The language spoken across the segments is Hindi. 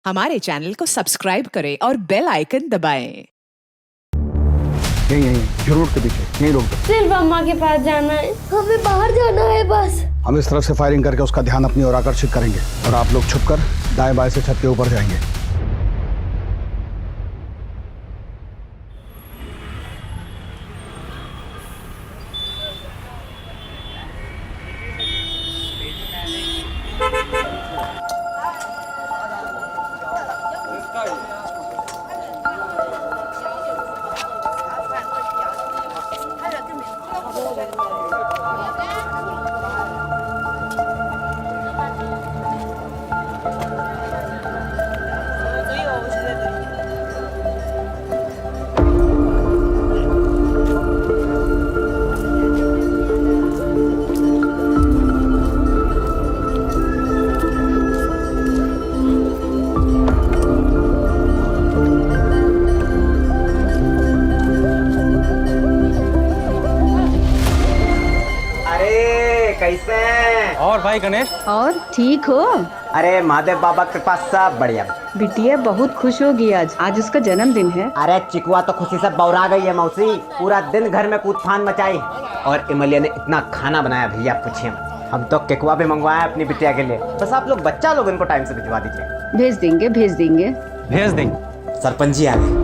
हमारे चैनल को सब्सक्राइब करें और बेल आइकन दबाएं। यहीं रोड के पीछे यहीं रोक दो। सिर्फ अम्मा के पास जाना है, हमें बाहर जाना है बस। हम इस तरफ से फायरिंग करके उसका ध्यान अपनी ओर आकर्षित करेंगे और आप लोग छुपकर दाएं बाएं से छत के ऊपर जाएंगे। कैसे? और भाई गणेश? और ठीक हो? अरे महादेव बाबा के पास सब बढ़िया। बिटिया बहुत खुश होगी आज उसका जन्मदिन है। अरे चिकुआ तो खुशी से बौरा गई है मौसी, पूरा दिन घर में कूद फान मचाई और इमलिया ने इतना खाना बनाया भैया पूछिए। हम तो केकुआ भी मंगवाया अपनी बिटिया के लिए, बस आप लोग बच्चा लोग इनको टाइम से भिजवा दीजिए। भेज देंगे। सरपंच जी आ गए।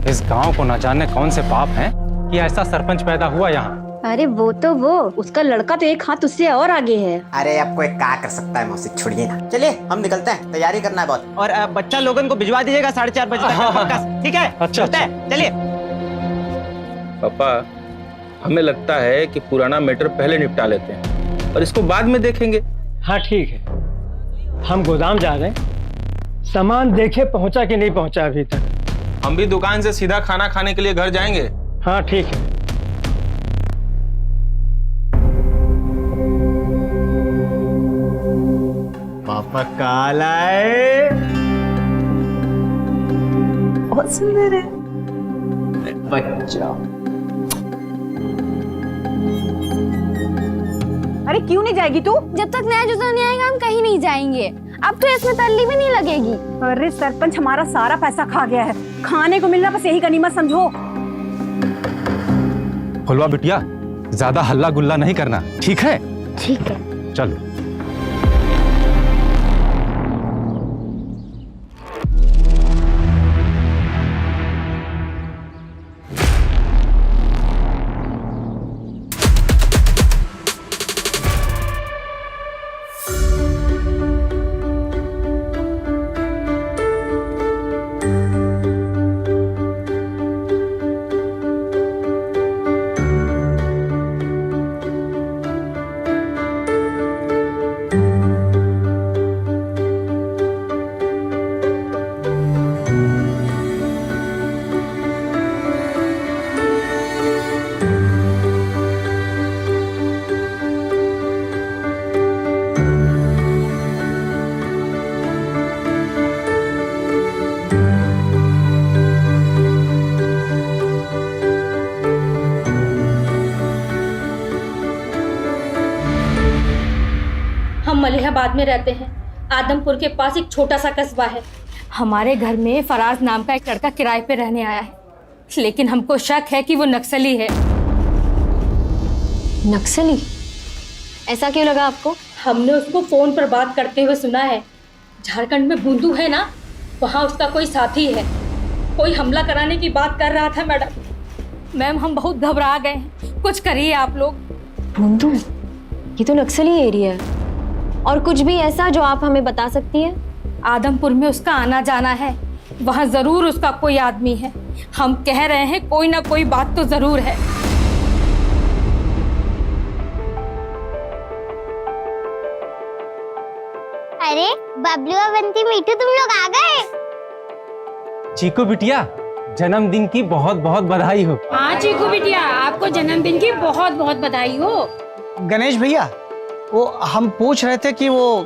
इस गांव को न जाने कौन से पाप हैं कि ऐसा सरपंच पैदा हुआ यहाँ। अरे वो उसका लड़का तो एक हाथ उससे और आगे है। अरे अब कोई क्या कर सकता है मौसी, छोड़िए ना। चलिए हम निकलते हैं, तैयारी करना है बहुत। और बच्चा लोगन को भिजवा दीजिएगा 4:30 बजे तक। ठीक है? अच्छा। चलिए। पापा, हमें लगता है कि पुराना मैटर पहले निपटा लेते हैं और इसको बाद में देखेंगे। हाँ ठीक है, हम गोदाम जा रहे हैं। सामान देखे पहुंचा कि नहीं पहुंचा अभी तक। हम भी दुकान से सीधा खाना खाने के लिए घर जाएंगे। हाँ ठीक है। पापा काल आए, बहुत सुंदर है बच्चा। अरे क्यों नहीं जाएगी तू? जब तक नया जूता नहीं आएगा हम कहीं नहीं जाएंगे। अब तो इसमें तल्ली भी नहीं लगेगी। अरे सरपंच हमारा सारा पैसा खा गया है, खाने को मिलना बस यही गनीमत समझो। फुलवा बिटिया, ज्यादा हल्ला गुल्ला नहीं करना, ठीक है? ठीक है। चलो। हम मलिहाबाद में रहते हैं। आदमपुर के पास एक छोटा सा कस्बा है। हमारे घर में फराज नाम का एक लड़का किराए पे रहने आया है, लेकिन हमको शक है कि वो नक्सली है। नक्सली? ऐसा क्यों लगा आपको? हमने उसको फोन पर बात करते हुए सुना है। झारखंड में बूंदू है ना, वहाँ उसका कोई साथी है। कोई हमला कराने की बात कर रहा था मैडम। मैम हम बहुत घबरा गए हैं, कुछ करिए आप लोग। बूंदू? ये तो नक्सली एरिया है। और कुछ भी ऐसा जो आप हमें बता सकती है? आदमपुर में उसका आना जाना है, वहाँ जरूर उसका कोई आदमी है। हम कह रहे हैं कोई ना कोई बात तो जरूर है। अरे बबलू और बंटी मीठू, तुम लोग आ गए? चीकू बिटिया, जन्मदिन की बहुत बहुत बधाई हो। हाँ चीकू बिटिया, आपको जन्मदिन की बहुत बहुत बधाई हो। गणेश भैया, वो हम पूछ रहे थे कि वो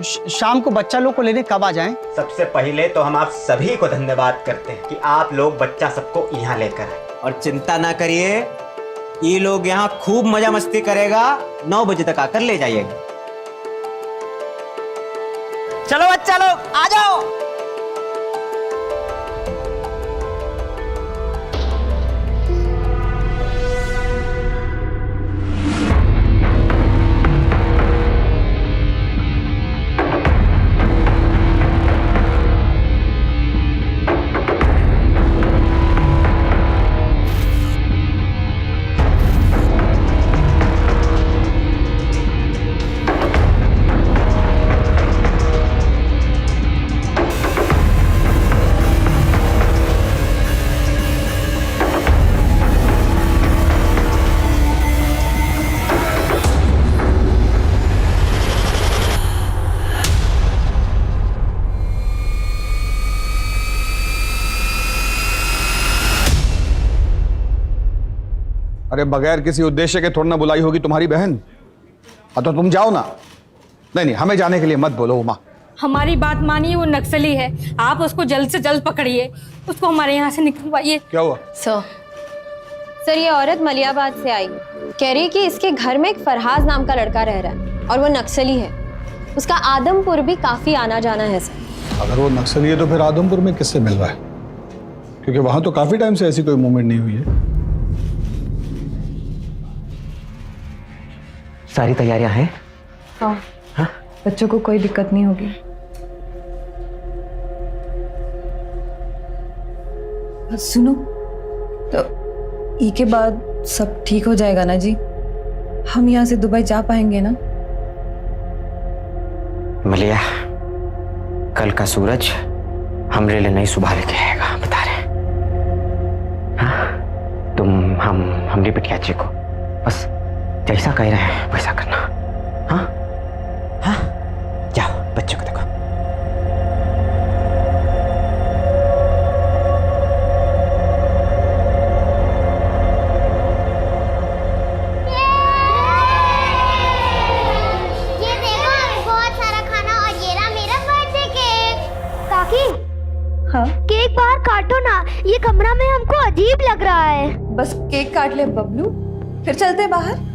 शाम को बच्चा लोग को लेने कब आ जाएं? सबसे पहले तो हम आप सभी को धन्यवाद करते हैं कि आप लोग बच्चा सबको यहाँ लेकर आए। और चिंता ना करिए, ये लोग यहाँ खूब मजा मस्ती करेगा, 9 बजे तक आकर ले जाइएगा। चलो बच्चा लोग आ जाओ। अरे बगैर किसी उद्देश्य के थोड़ा ना बुलाई होगी तुम्हारी बहन। तो तुम जाओ ना। नहीं, हमें जाने के लिए मत बोलो उमा। हमारी बात मानिए, वो नक्सली है, आप उसको जल्द से जल्द पकड़िए, उसको हमारे यहाँ से निकलवाइए। क्या हुआ? सर ये औरत मलियाबाद से आई, कह रही है कि इसके घर में एक फरहाज नाम का लड़का रह रहा है और वो नक्सली है। उसका आदमपुर भी काफी आना जाना है सर। अगर वो नक्सली है तो फिर आदमपुर में किससे मिल रहा है? क्योंकि वहां तो काफी टाइम से ऐसी कोई मूवमेंट नहीं हुई है। सारी तैयारियां हैं? हाँ, बच्चों को कोई दिक्कत नहीं होगी। सुनो, तो ई के बाद सब ठीक हो जाएगा ना जी? हम यहाँ से दुबई जा पाएंगे ना? मलिया, कल का सूरज हमरे लिए नहीं सुबह लेके आएगा, बता रहे। हाँ, तुम हमारी बिटिया जी को बस जैसा कह रहे हैं वैसा करना। हाँ हाँ, जाओ बच्चों को देखो। ये देखो बहुत सारा खाना, और ये रहा मेरा बर्थडे केक। काकी, हाँ केक बाहर काटो ना, ये कमरा में हमको अजीब लग रहा है। बस केक काट ले बबलू, फिर चलते हैं बाहर।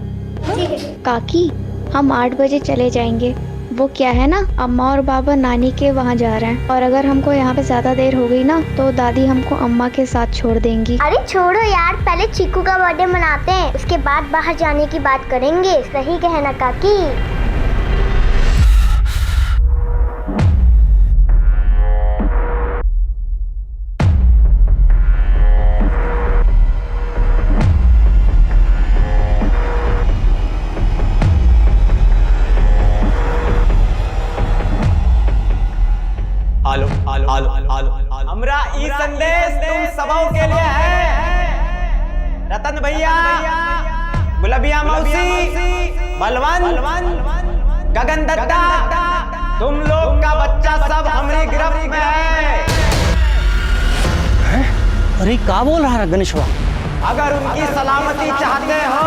काकी, हम 8 बजे चले जाएंगे। वो क्या है ना, अम्मा और बाबा नानी के वहाँ जा रहे हैं, और अगर हमको यहाँ पे ज्यादा देर हो गई ना तो दादी हमको अम्मा के साथ छोड़ देंगी। अरे छोड़ो यार, पहले चीकू का बर्थडे मनाते हैं, उसके बाद बाहर जाने की बात करेंगे। सही कहे ना काकी? हमरा ई संदेश तुम सबों के लिए है। रतन भैया, गुलाबिया मौसी, बलवंत, गगन दत्ता, तुम लोग का बच्चा सब हमारी गिरफ्त में है। अरे क्या बोल रहा है गणेशवा? अगर उनकी सलामती चाहते हो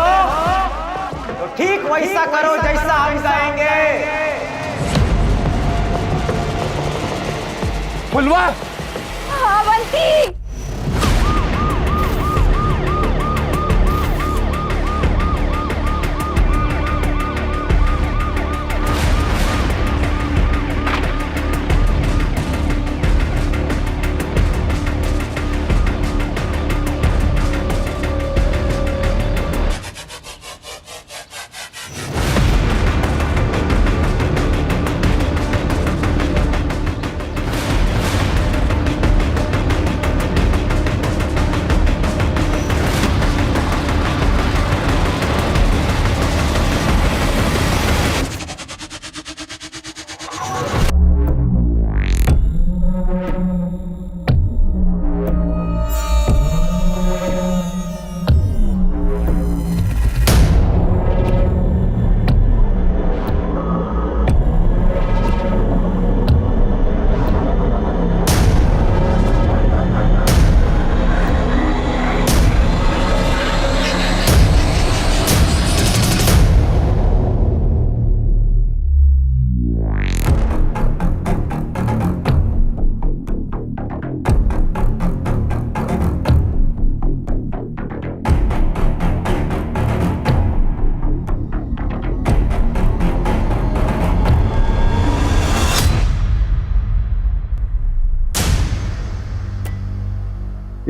तो ठीक वैसा करो जैसा हम कहेंगे। फुलवा, हाँ बंटी।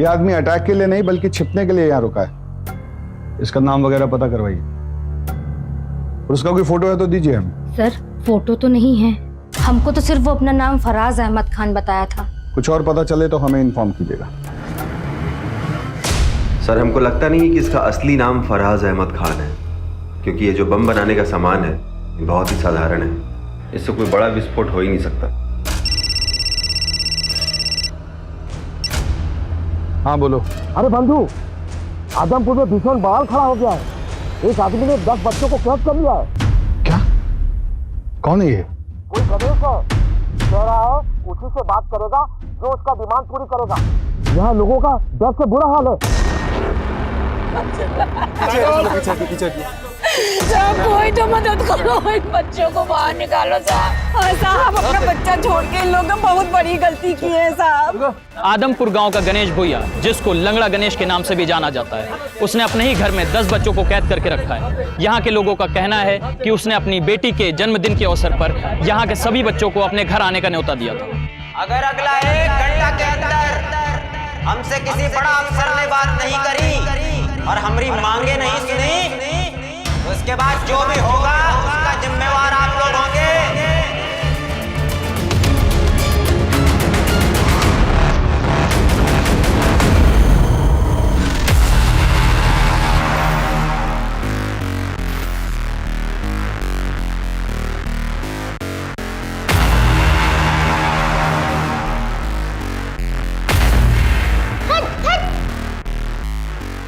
ये आदमी अटैक के लिए नहीं बल्कि छिपने के लिए यहाँ रुका है। इसका नाम वगैरह पता करवाइए और उसका कोई फोटो है तो दीजिए हमें। सर फोटो तो नहीं है, हमको तो सिर्फ वो अपना नाम फराज अहमद खान बताया था। कुछ और पता चले तो हमें इन्फॉर्म कीजिएगा। सर हमको लगता नहीं कि इसका असली नाम फराज अहमद खान है, क्योंकि ये जो बम बनाने का सामान है ये बहुत ही साधारण है, इससे कोई बड़ा विस्फोट हो ही नहीं सकता। हाँ बोलो। अरे बंधु, आदमपुर में भीषण बवाल खड़ा हो गया है। एक आदमी ने 10 बच्चों को कैद कर लिया है। क्या? कौन है ये? कोई गणेश है, कह रहा है उसी से बात करेगा जो उसका डिमांड पूरी करेगा। यहाँ लोगों का डर से बुरा हाल है। कोई तो मदद करो, इन बच्चों को बाहर निकालो साहब। साहब अपना बच्चा छोड़ के इन लोगों ने बहुत बड़ी गलती की है साहब। आदमपुर गांव का गणेश भुइया, जिसको लंगड़ा गणेश के नाम से भी जाना जाता है, उसने अपने ही घर में 10 बच्चों को कैद करके रखा है। यहाँ के लोगों का कहना है कि उसने अपनी बेटी के जन्मदिन के अवसर पर यहाँ के सभी बच्चों को अपने घर आने का न्योता दिया था। अगर अगला 1 घंटा के अंदर हमसे किसी बड़ा अफसर ने बात नहीं करी और हमारी मांगे नहीं सुनी, तो उसके बाद जो भी होगा उसका जिम्मेवार आप लोग होंगे।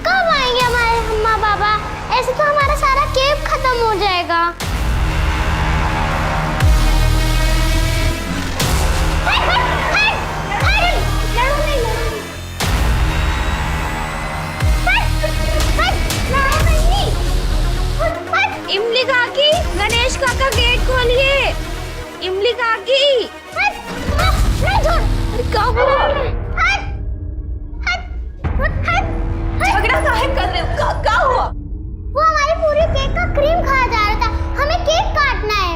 कब आएंगे हमारे अम्मा पापा? ऐसे तो हमारा सारा केक खत्म हो जाएगा। इमली काकी, गणेश काका गेट खोलिए। इमली काकी, क्या हुआ? झगड़ा काहे कर रहे हो? क्या हुआ? वो हमारी पूरी केक का क्रीम खाया जा रहा था। हमें केक काटना है।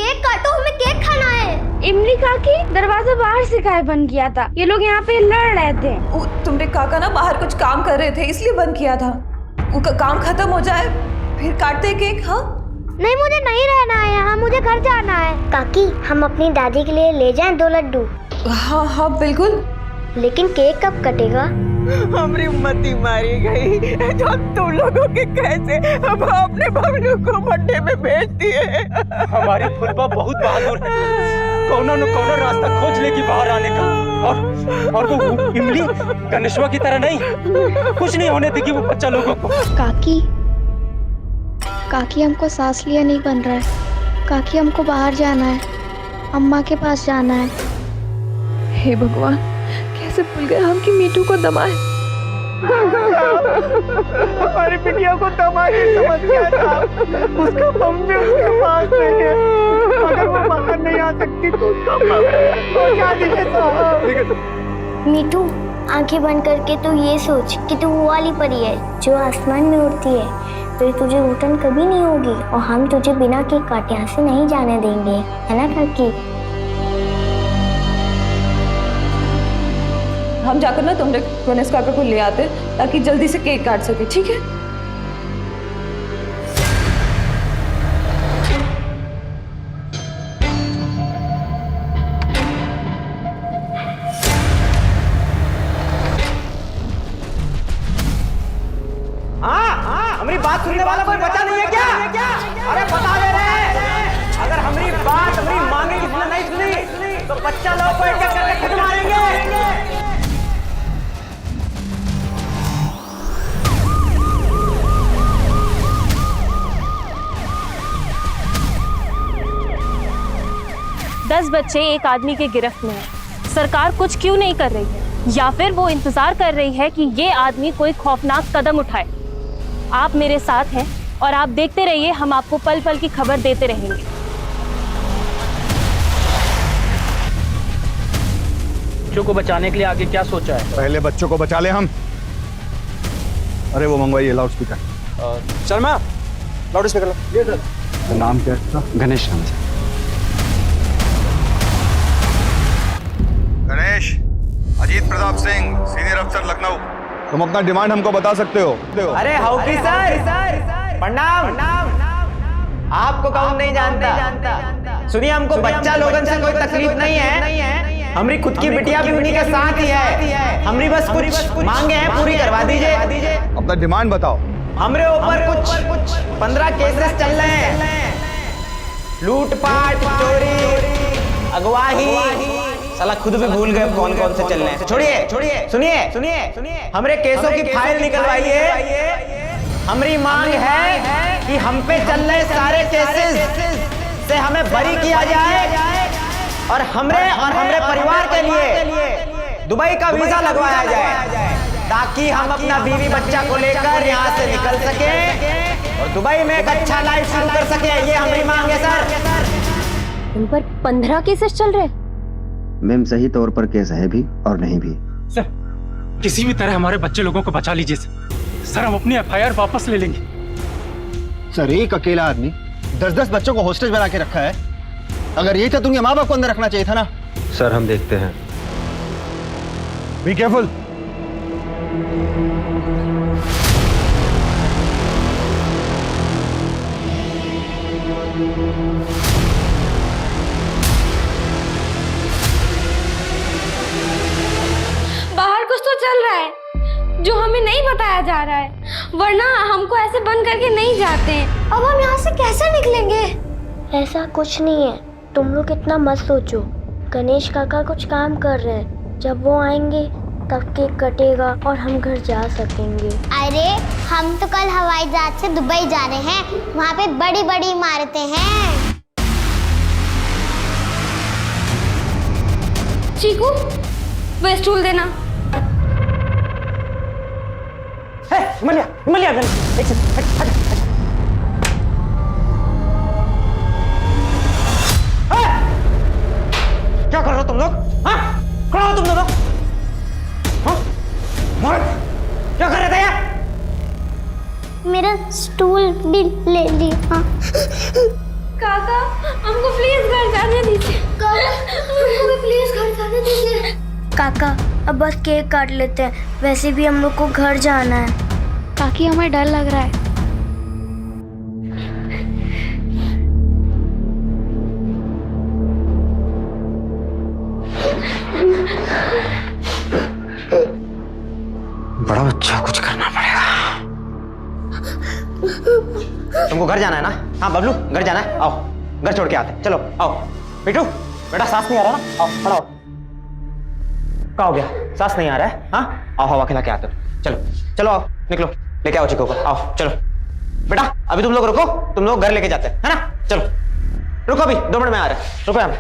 केक काटो, हमें केक खाना है। इमली काकी, दरवाजा बाहर से काहे बंद किया था? ये लोग यहाँ पे लड़ रहे थे। तुमरे काका ना बाहर कुछ काम कर रहे थे इसलिए बंद किया था। उनका काम खत्म हो जाए फिर काटते केक। हाँ नहीं, मुझे नहीं रहना है यहाँ, मुझे घर जाना है। काकी, हम अपनी दादी के लिए ले जाएं 2 लड्डू? हाँ हाँ बिल्कुल। लेकिन केक कब कटेगा? हमारी मती मारी गई तो तुम लोगों के कैसे अब अपने बबलू को बर्थडे में भेज दिए। हमारी फुलबा बहुत बहादुर है, कौनो न कौनो रास्ता खोज लेगी बाहर आने का। और वो इमली गणेशवा की तरह नहीं, कुछ नहीं होने देगी वो बच्चा लोगों को। काकी हमको सांस लिया नहीं बन रहा है। काकी हमको बाहर जाना है, अम्मा के पास जाना है। हे भगवान, कैसे भूल गए हम कि मीठू को दमाए। हमारी बिटिया को दमाई समझ गया था। उसका बम भी उसके पास नहीं है। अगर वो बाहर नहीं आ सकती तो उसका बम तो क्या दिखेगा? मीठू, आंखें बंद करके तू ये सोच कि तू वो वाली परी है जो आसमान में उड़ती है। फिर तुझे घुटन कभी नहीं होगी और हम तुझे बिना केक काटे यहाँ से नहीं जाने देंगे, है ना काकी? हम जाकर ना तुमरे गणेश काका को ले आते ताकि जल्दी से केक काट सके, ठीक है? हमारी बात सुनने वाला कोई बचा नहीं है क्या? अरे बता दे रहे, अगर हमारी बात हमारी मांगे किसने नहीं सुनी तो बच्चा लोग को एक-एक करके खुद मारेंगे। दस बच्चे एक आदमी के गिरफ्त में हैं। सरकार कुछ क्यों नहीं कर रही है, या फिर वो इंतजार कर रही है कि ये आदमी कोई खौफनाक कदम उठाए। आप मेरे साथ हैं और आप देखते रहिए, हम आपको पल पल की खबर देते रहेंगे। बच्चों को बचाने के लिए आगे क्या सोचा है? पहले बच्चों को बचा ले हम। अरे वो मंगवाइए loudspeaker. Sharma, loudspeaker लो। ये सर। नाम क्या है इसका? गणेश नाम से। Ganesh, Ajit Pratap Singh, senior sir Lucknow. तुम अपना डिमांड हमको बता सकते हो। अरे हाउकी सर, प्रणाम। आपको कौन नहीं जानता। सुनिए, हमको बच्चा लोगन से कोई तकलीफ नहीं है। हमारी खुद की बिटिया भी उन्हीं के साथ ही है। हमारी बस कुछ मांगे हैं, पूरी करवा दीजिए। अपना डिमांड बताओ। हमारे ऊपर कुछ 15 केसेस चल रहे हैं। लूटपाट, चोरी, अगवाही। साला खुद भी भूल गए कौन कौन से चल रहे हैं। छोड़िए, सुनिए। हमारे केसों की फाइल निकलवाइए। हमारी मांग है कि हम पे चल रहे सारे केसेस से हमें बरी किया जाए और हमरे परिवार के लिए दुबई का वीजा लगवाया जाए, ताकि हम अपना बीवी बच्चा को लेकर यहाँ से निकल सके और दुबई में एक अच्छा लाइफ शुरू कर सके। ये हमारी मांग है सर। उन पर 15 केसेस चल रहे। मैम सही तौर पर केस है भी और नहीं भी। सर, किसी भी तरह हमारे बच्चे लोगों को बचा लीजिए सर। हम अपनी FIR वापस ले लेंगे। सर, एक अकेला आदमी 10-10 बच्चों को हॉस्टेज बना के रखा है। अगर यही था तो उनके माँ बाप को अंदर रखना चाहिए था ना। सर हम देखते हैं। Be careful. बाहर कुछ तो चल रहा है जो हमें नहीं बताया जा रहा है, वरना हमको ऐसे बंद करके नहीं जाते। अब हम यहाँ से कैसे निकलेंगे? ऐसा कुछ नहीं है, तुम लोग इतना मत सोचो। गणेश काका कुछ काम कर रहे हैं, जब वो आएंगे तब केक कटेगा और हम घर जा सकेंगे। अरे हम तो कल हवाई जहाज से दुबई जा रहे हैं, वहाँ पे बड़ी बड़ी इमारतें हैं। चीकू, वो स्टूल देना। हिमालय एक सेकंड, हट। क्या कर रहे हो तुम लोग? खड़ा हो तुम लोग। क्या कर रहे थे यार? मेरा स्टूल भी ले लिया। काका, हमको प्लीज घर जाने दीजिए। हमको भी प्लीज घर जाने दीजिए। काका, अब बस केक काट लेते हैं, वैसे भी हम लोग को घर जाना है। काकी, हमें डर लग रहा है। बड़ा अच्छा कुछ करना पड़ेगा। तुमको घर जाना है ना? हाँ बबलू, घर जाना है। आओ घर छोड़ के आते। चलो आओ। बेटू, बेटा सांस नहीं आ रहा ना? आओ खड़ा हो। क्या हो गया? सांस नहीं आ रहा है? हाँ आओ, हवा खिला के आते हो। चलो आओ, निकलो, लेके आओ चिको को। आओ चलो बेटा, अभी तुम लोग रुको, तुम लोग घर लेके जाते हैं, है ना? चलो रुको, अभी 2 मिनट में आ रहा है। रुको यहाँ पे।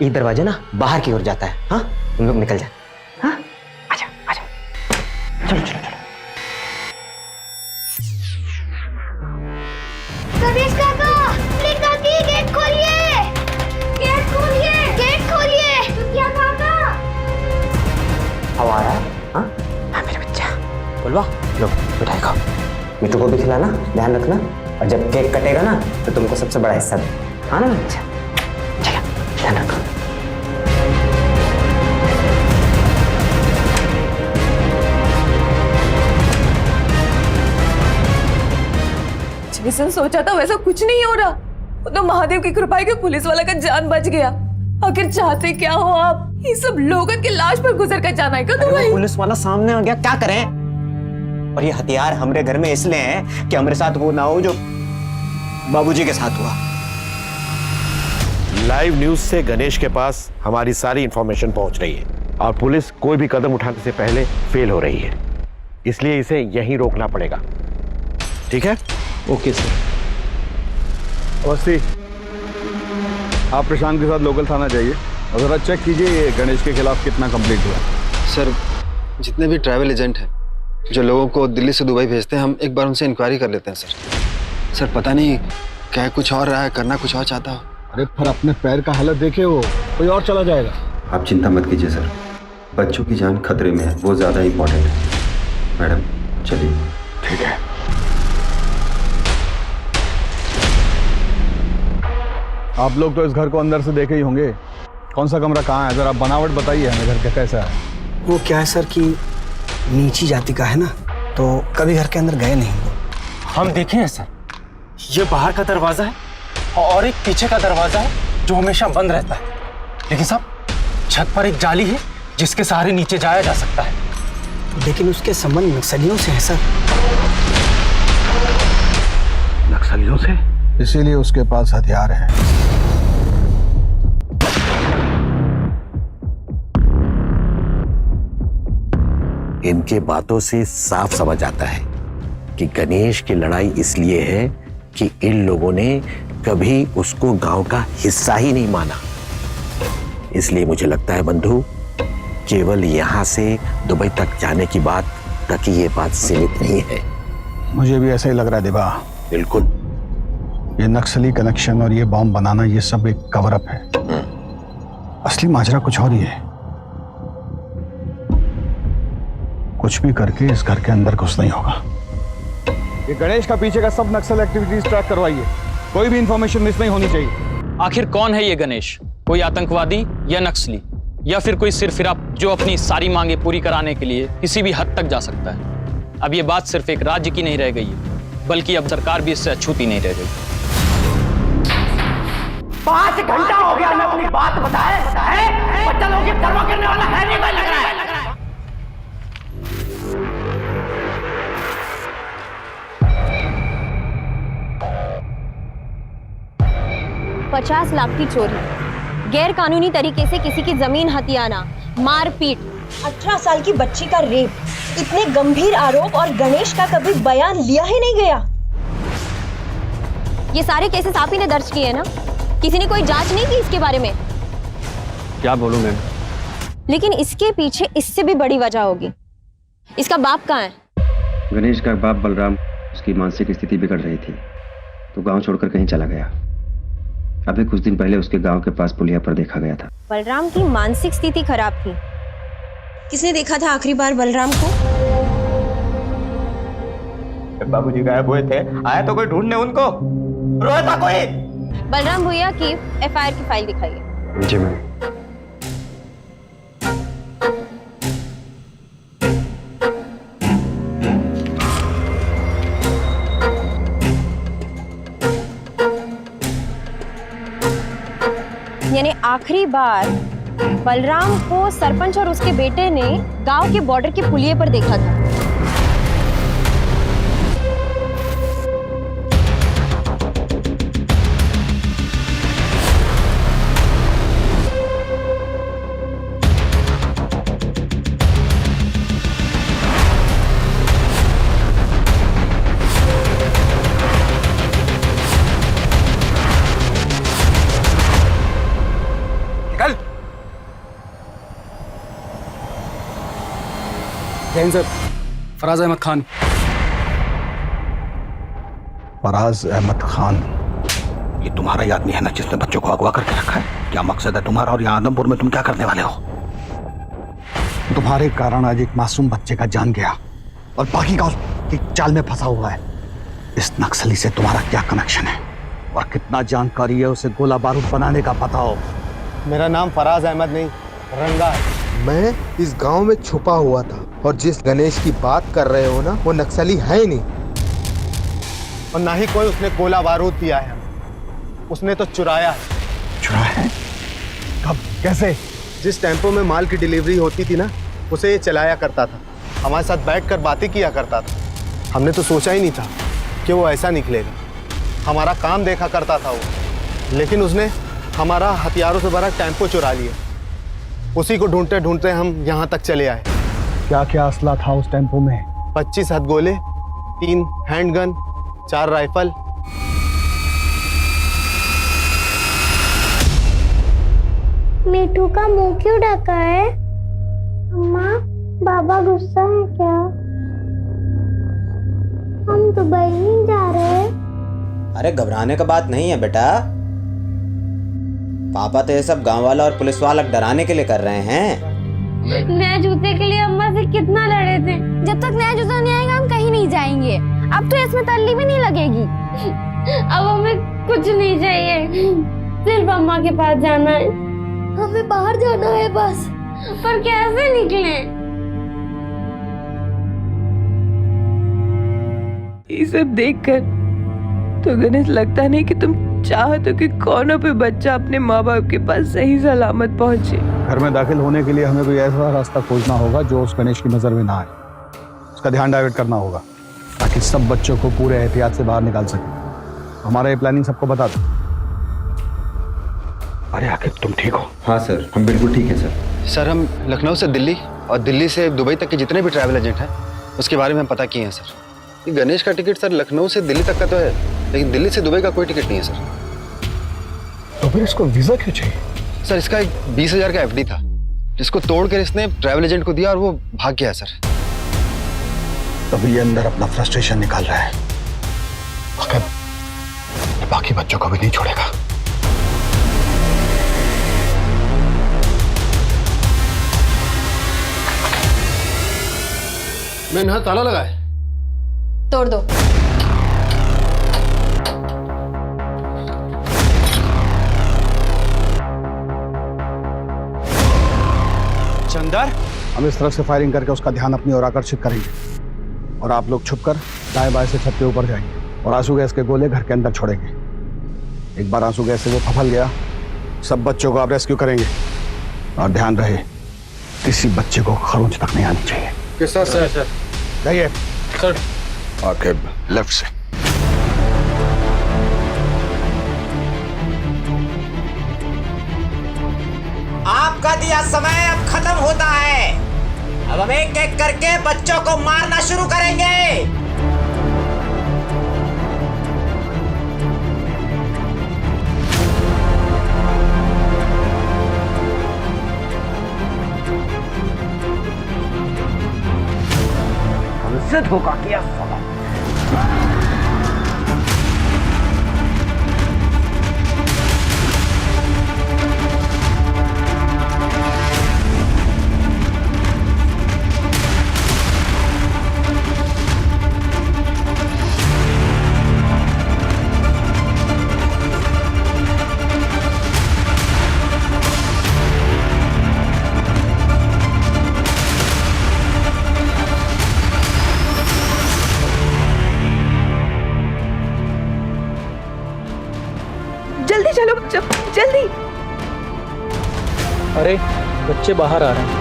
ये दरवाजा ना बाहर की ओर जाता है। हाँ तुम लोग निकल जाए। हाँ आजा। चलो। गणेश काका, प्लीज काकी, गेट खोलिए। क्या काका? हवा आ रहा है? हाँ मेरे बच्चा बोलवा। लो मिठाई खाओ, मिठू को भी खिलाना, ध्यान रखना। और जब केक कटेगा ना तो तुमको सबसे बड़ा हिस्सा दे। हाँ ना बच्चा? चलो ध्यान रखो। जैसा सोचा था वैसा कुछ नहीं हो रहा। वो तो महादेव की कृपा है कि पुलिस वाला का जान बच गया। आखिर चाहते क्या हो आप? ये सब लोगों की लाश पर गुजर कर जाना है क्या तुम्हें? पुलिस वाला सामने आ गया, क्या करें? और ये हथियार हमारे घर में इसलिए है कि हमारे साथ वो ना हो जो बाबूजी के साथ हुआ। लाइव न्यूज से गणेश के पास हमारी सारी इंफॉर्मेशन पहुंच रही है और पुलिस कोई भी कदम उठाने से पहले फेल हो रही है, इसलिए इसे यहीं रोकना पड़ेगा। ठीक है? Okay sir. अवस्थी, आप प्रशांत के साथ लोकल थाना जाइए और जरा चेक कीजिए ये गणेश के खिलाफ कितना कंप्लीट हुआ। सर, जितने भी ट्रैवल एजेंट हैं जो लोगों को दिल्ली से दुबई भेजते हैं, हम एक बार उनसे इंक्वायरी कर लेते हैं सर। सर पता नहीं कह कुछ और रहा है, करना कुछ और चाहता हो। अरे पर अपने पैर का हालत देखे, वो कोई और चला जाएगा। आप चिंता मत कीजिए सर, बच्चों की जान खतरे में है, वो ज़्यादा इम्पोर्टेंट है। मैडम चलिए। ठीक है। आप लोग तो इस घर को अंदर से देखे ही होंगे। कौन सा कमरा कहाँ है? जरा बनावट बताइए हमें घर का कैसा है। वो क्या है सर कि नीची जाति का है ना, तो कभी घर के अंदर गए नहीं वो। हम देखे हैं सर, ये बाहर का दरवाजा है और एक पीछे का दरवाजा है जो हमेशा बंद रहता है। लेकिन साहब, छत पर एक जाली है जिसके सहारे नीचे जाया जा सकता है। लेकिन उसके संबंध नक्सलियों से है सर। नक्सलियों से? इसीलिए उसके पास हथियार है। इनके बातों से साफ समझ आता है कि गणेश की लड़ाई इसलिए है कि इन लोगों ने कभी उसको गांव का हिस्सा ही नहीं माना। इसलिए मुझे लगता है बंधु, केवल यहां से दुबई तक जाने की बात तक ही ये बात सीमित नहीं है। मुझे भी ऐसा ही लग रहा है देवा। बिल्कुल। ये नक्सली कनेक्शन और ये बॉम्ब बनाना, ये सब एक कवर अप है। असली माजरा कुछ और ही है। कुछ भी करके इस घर के अंदर घुस नहीं होगा। ये गणेश का पीछे का सब नक्सल एक्टिविटीज ट्रैक करवाइए। कोई भी इंफॉर्मेशन मिस नहीं होनी चाहिए। आखिर कौन है ये गणेश? कोई आतंकवादी या नक्सली, या फिर कोई सिरफिरा जो अपनी सारी मांगे पूरी कराने के लिए किसी भी हद तक जा सकता है? अब ये बात सिर्फ एक राज्य की नहीं रह गई है, बल्कि अब सरकार भी इससे अछूती नहीं रह गई। 5 घंटा हो गया मैं अपनी बात बताए बच्चा लोग ये धर्म करने वाला है नहीं लग रहा है। 50 लाख की चोरी, गैर कानूनी तरीके से किसी की जमीन हथियाना, मारपीट, 18 साल की बच्ची का रेप, इतने गंभीर आरोप और गणेश का कभी बयान लिया ही नहीं गया। ये सारे केसेस आप ही ने दर्ज किए ना? किसी ने कोई जांच नहीं की इसके बारे में? क्या बोलूं मैम? लेकिन इसके पीछे इससे भी बड़ी वजह होगी। इसका बाप कहाँ है? गणेश का बाप बलराम, उसकी मानसिक स्थिति बिगड़ रही थी तो गांव छोड़कर कहीं चला गया। अभी कुछ दिन पहले उसके गांव के पास पुलिया पर देखा गया था। बलराम की मानसिक स्थिति खराब थी। किसने देखा था आखिरी बार बलराम को? बाबूजी गायब हुए थे, आया तो कोई ढूंढने उनको? रोया था कोई? बलराम भैया की FIR की फाइल दिखाइए। जी मैम। यानी आखिरी बार बलराम को सरपंच और उसके बेटे ने गांव के बॉर्डर के पुलिये पर देखा था। सर, फराज अहमद खान। फराज अहमद खान, ये तुम्हारा ही आदमी है ना जिसने बच्चों को अगवा करके रखा है? क्या मकसद है तुम्हारा और यहाँ आदमपुर में तुम क्या करने वाले हो? तुम्हारे कारण आज एक मासूम बच्चे का जान गया और बाकी का उसकी चाल में फंसा हुआ है। इस नक्सली से तुम्हारा क्या कनेक्शन है और कितना जानकारी है उसे गोला बारूद बनाने का पता हो? मेरा नाम फराज अहमद नहीं, रंगा है। मैं इस गांव में छुपा हुआ था और जिस गणेश की बात कर रहे हो ना, वो नक्सली है ही नहीं और ना ही कोई उसने गोला बारूद दिया है, उसने तो चुराया है। चुराया है? कब, कैसे? जिस टेम्पो में माल की डिलीवरी होती थी ना, उसे ये चलाया करता था, हमारे साथ बैठकर बातें किया करता था। हमने तो सोचा ही नहीं था कि वो ऐसा निकलेगा। हमारा काम देखा करता था वो, लेकिन उसने हमारा हथियारों से भरा टेम्पो चुरा लिया। उसी को ढूंढते ढूंढते हम यहाँ तक चले आए। क्या क्या असला था उस टेम्पो में? 25 हथगोले, 3 हैंडगन, 4 राइफल। मीठू का मुंह क्यों ढका है? अम्मा, बाबा गुस्सा है क्या? हम दुबई नहीं जा रहे। अरे घबराने का बात नहीं है बेटा, पापा तो ये सब गांव वाला और पुलिस वाला डराने के लिए कर रहे हैं। नया जूते के लिए अम्मा से कितना लड़े थे। जब तक नया जूता नहीं आएगा हम कहीं नहीं जाएंगे। अब तो इसमें तल्ली भी नहीं लगेगी। अब हमें कुछ नहीं चाहिए, सिर्फ अम्मा के पास जाना है। हमें बाहर जाना है बस। पर कैसे निकले? ये सब देखकर तो गणेश लगता नहीं कि तुम चाहते हो कि कौनों पे बच्चा अपने माँ बाप के पास सही सलामत पहुंचे। घर में दाखिल होने के लिए हमें कोई ऐसा रास्ता खोजना होगा जो उस गणेश की नजर में ना आए। उसका ध्यान डाइवर्ट करना होगा ताकि सब बच्चों को पूरे एहतियात से बाहर निकाल सके। हमारा ये प्लानिंग सबको बता दो। अरे आखिर तुम ठीक हो? हाँ सर, हम बिल्कुल ठीक हैं सर। सर, हम लखनऊ से दिल्ली और दिल्ली से दुबई तक के जितने भी ट्रैवल एजेंट हैं उसके बारे में हम पता किए हैं सर। ये गणेश का टिकट सर लखनऊ से दिल्ली तक का तो है, लेकिन दिल्ली से दुबई का कोई टिकट नहीं है सर। तो फिर इसको वीजा क्यों चाहिए? सर, इसका एक 20,000 का एफडी था जिसको तोड़कर इसने ट्रैवल एजेंट को दिया और वो भाग गया सर। तभी ये अंदर अपना फ्रस्ट्रेशन निकाल रहा है। मगर बाकी बच्चों को भी नहीं छोड़ेगा। मैंने यहाँ ताला लगाया। तोड़ दो। चंदर, हम इस तरफ से फायरिंग करके उसका ध्यान अपनी ओर आकर्षित करेंगे और आप लोग छुपकर दाएं बाएं से छत के ऊपर जाएंगे और आंसू गैस के गोले घर के अंदर छोड़ेंगे। एक बार आंसू गैस से वो फफल गया, सब बच्चों को आप रेस्क्यू करेंगे। और ध्यान रहे, किसी बच्चे को खरोंच तक नहीं आनी चाहिए। किस तरह से? सर जाइए सर। आगे लेफ्ट से। आपका दिया समय अब खत्म होता है। अब हम एक एक करके बच्चों को मारना शुरू करेंगे। हमसे धोखा किया साला। जल्दी चलो बच्चों, जल्दी। अरे बच्चे बाहर आ रहे हैं।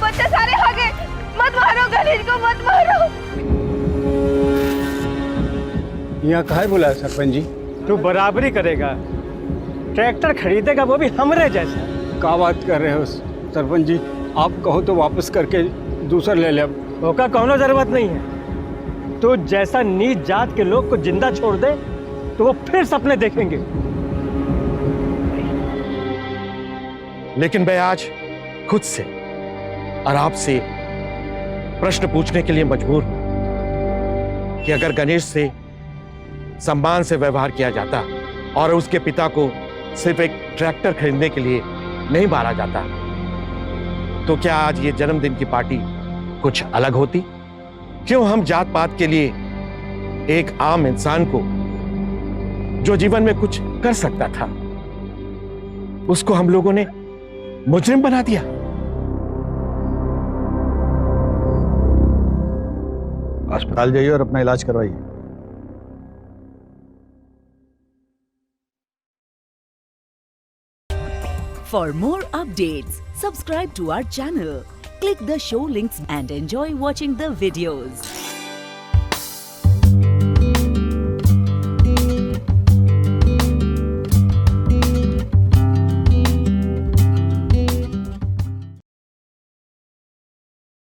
बच्चे सारे आ गए। मत मारो गणेश को, मत मारो। यहाँ काहे बुलाया सरपंच जी? तू बराबरी करेगा, ट्रैक्टर खरीदेगा वो भी हमरे जैसा। क्या बात कर रहे हो सरपंच जी? आप कहो तो वापस करके दूसरा ले ले। ओका कौनो जरूरत नहीं है। तो जैसा नीच जात के लोग को जिंदा छोड़ दे तो वो फिर सपने देखेंगे। लेकिन मैं आज खुद से और आपसे प्रश्न पूछने के लिए मजबूर हूं कि अगर गणेश से सम्मान से व्यवहार किया जाता और उसके पिता को सिर्फ एक ट्रैक्टर खरीदने के लिए नहीं मारा जाता तो क्या आज ये जन्मदिन की पार्टी कुछ अलग होती? क्यों हम जात पात के लिए एक आम इंसान को जो जीवन में कुछ कर सकता था उसको हम लोगों ने मुजरिम बना दिया? अस्पताल जाइए और अपना इलाज करवाइए। For more updates, subscribe to our channel, click the show links and enjoy watching the videos.